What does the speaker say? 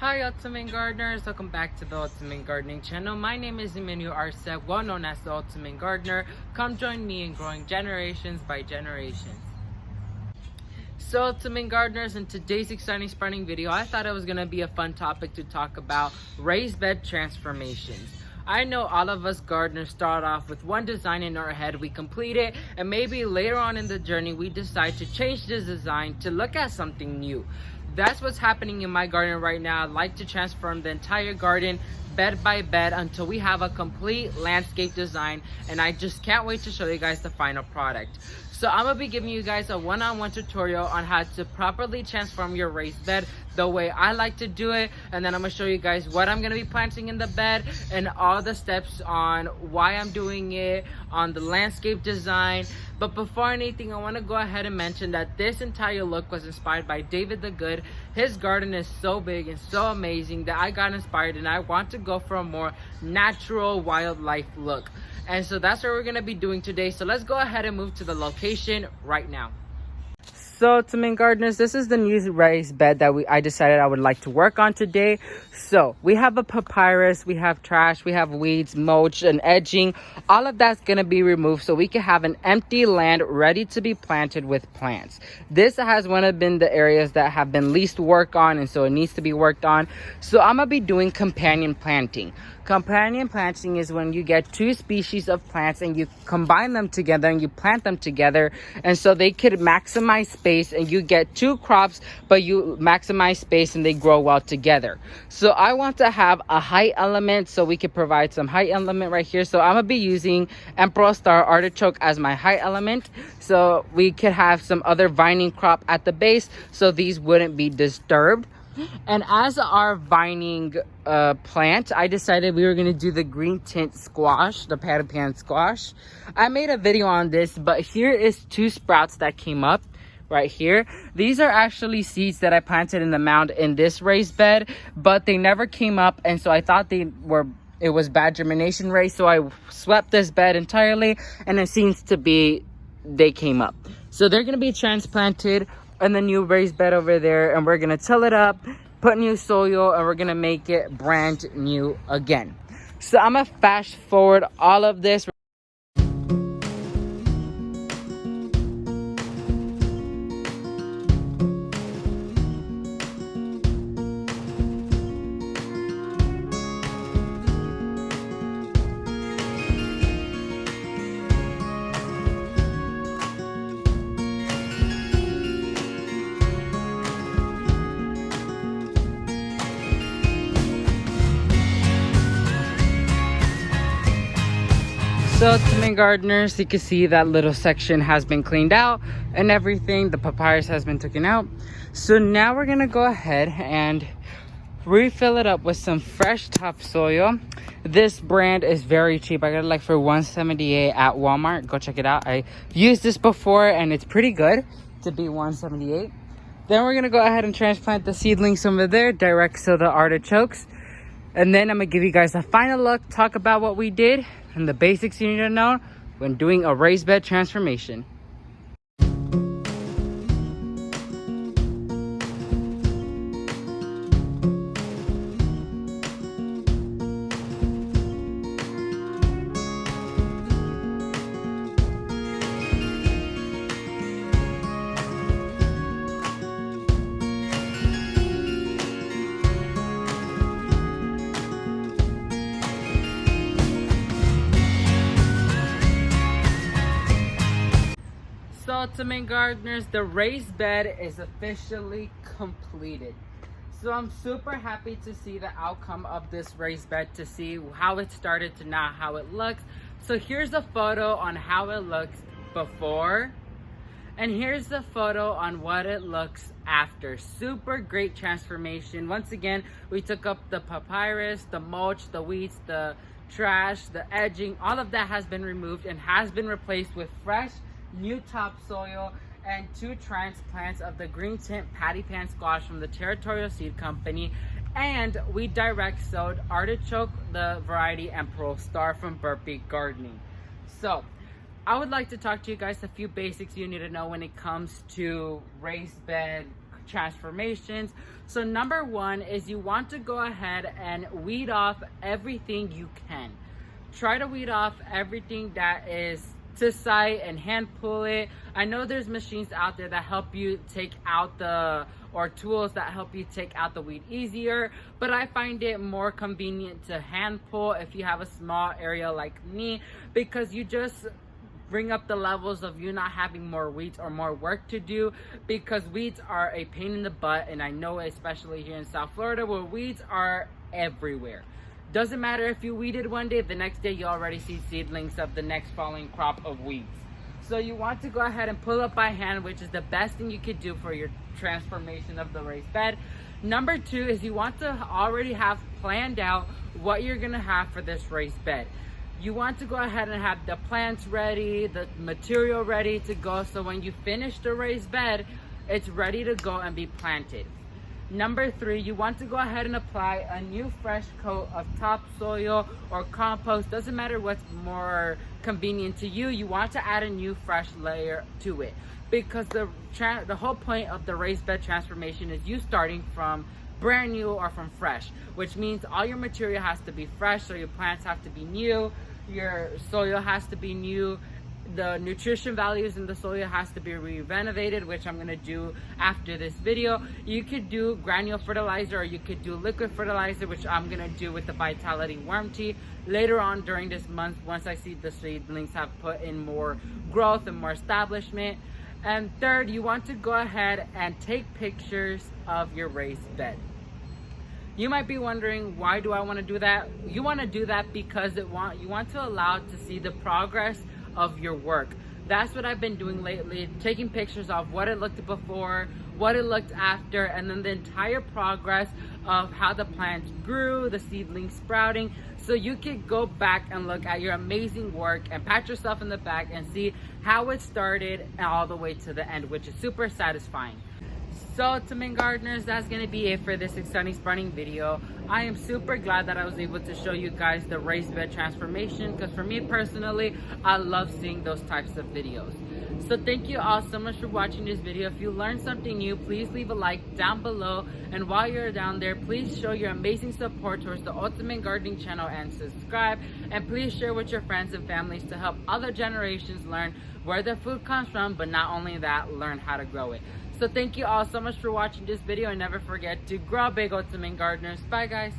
Hi Ultimate Gardeners, welcome back to the Ultimate Gardening channel. My name is Emmanuel Arceg, well known as the Ultimate Gardener. Come join me in growing generations by generations. So Ultimate Gardeners, in today's exciting sprouting video, I thought it was going to be a fun topic to talk about raised bed transformations. I know all of us gardeners start off with one design in our head, we complete it, and maybe later on in the journey we decide to change this design to look at something new. That's what's happening in my garden right now. I'd like to transform the entire garden bed by bed until we have a complete landscape design, and I just can't wait to show you guys the final product. So I'm gonna be giving you guys a one-on-one tutorial on how to properly transform your raised bed the way I like to do it, and then I'm gonna show you guys what I'm gonna be planting in the bed and all the steps on why I'm doing it, on the landscape design. But before anything, I want to go ahead and mention that this entire look was inspired by David the Good. His garden is so big and so amazing that I got inspired, and I want to go for a more natural wildlife look. And so that's what we're going to be doing today. So let's go ahead and move to the location right now. So Ultimate Gardeners, this is the new raised bed that I decided I would like to work on today. So we have a papyrus, we have trash, we have weeds, mulch, and edging. All of that's going to be removed so we can have an empty land ready to be planted with plants. This has been the areas that have been least worked on, and so it needs to be worked on. So I'm going to be doing companion planting. Companion planting is when you get two species of plants and you combine them together and you plant them together, and so they could maximize space and you get two crops, but you maximize space and they grow well together. So I want to have a height element, so we could provide some height element right here. So I'm gonna be using Emperor Star Artichoke as my height element, so we could have some other vining crop at the base so these wouldn't be disturbed. And as our vining plant, I decided we were going to do the green tint squash, the patty pan squash. I made a video on this, but here is two sprouts that came up right here. These are actually seeds that I planted in the mound in this raised bed, but they never came up, and so I thought it was bad germination rate, so I swept this bed entirely, and it seems to be they came up. So they're going to be transplanted and the new raised bed over there, and we're gonna till it up, put new soil, and we're gonna make it brand new again. So I'm gonna fast forward all of this. So Ultimate Gardeners, you can see that little section has been cleaned out and everything. The papyrus has been taken out. So now we're gonna go ahead and refill it up with some fresh topsoil. This brand is very cheap. I got it like for $178 at Walmart. Go check it out. I used this before and it's pretty good to be $178. Then we're gonna go ahead and transplant the seedlings over there direct to the artichokes. And then I'm gonna give you guys a final look, talk about what we did and the basics you need to know when doing a raised bed transformation. So Ultimate Gardeners, the raised bed is officially completed. So I'm super happy to see the outcome of this raised bed, to see how it started to now how it looks. So here's a photo on how it looks before, and here's the photo on what it looks after. Super great transformation. Once again, we took up the papyrus, the mulch, the weeds, the trash, the edging. All of that has been removed and has been replaced with fresh new topsoil and two transplants of the green tint patty pan squash from the Territorial seed company, and we direct sowed artichoke, the variety Emperor Star from Burpee gardening. So I would like to talk to you guys a few basics you need to know when it comes to raised bed transformations. So number one is you want to go ahead and weed off everything you can. Try to weed off everything that is to sight and hand pull it. I know there's machines out there that help you take out or tools that help you take out the weed easier, but I find it more convenient to hand pull if you have a small area like me, because you just bring up the levels of you not having more weeds or more work to do, because weeds are a pain in the butt, and I know especially here in South Florida where weeds are everywhere. Doesn't matter if you weeded one day, the next day you already see seedlings of the next falling crop of weeds. So you want to go ahead and pull up by hand, which is the best thing you could do for your transformation of the raised bed. Number two is you want to already have planned out what you're gonna have for this raised bed. You want to go ahead and have the plants ready, the material ready to go, so when you finish the raised bed, it's ready to go and be planted. Number three, you want to go ahead and apply a new fresh coat of topsoil or compost. Doesn't matter what's more convenient to you. You want to add a new fresh layer to it, because the whole point of the raised bed transformation is you starting from brand new or from fresh, which means all your material has to be fresh. So your plants have to be new, your soil has to be new, the nutrition values in the soil has to be renovated, which I'm gonna do after this video. You could do granule fertilizer, or you could do liquid fertilizer, which I'm gonna do with the Vitality Worm Tea later on during this month, once I see the seedlings have put in more growth and more establishment. And third, you want to go ahead and take pictures of your raised bed. You might be wondering, why do I want to do that? You want to do that because you want to allow to see the progress of your work. That's what I've been doing lately, taking pictures of what it looked before, what it looked after, and then the entire progress of how the plants grew, the seedlings sprouting, so you can go back and look at your amazing work and pat yourself in the back and see how it started all the way to the end, which is super satisfying. So to main gardeners, that's going to be it for this exciting sprouting video. I am super glad that I was able to show you guys the raised bed transformation, because for me personally, I love seeing those types of videos. So thank you all so much for watching this video. If you learned something new, please leave a like down below, and while you're down there, please show your amazing support towards the Ultimate Gardening channel and subscribe, and please share with your friends and families to help other generations learn where their food comes from, but not only that, learn how to grow it. So thank you all so much for watching this video, and never forget to grow big, Ultimate Gardeners. Bye guys.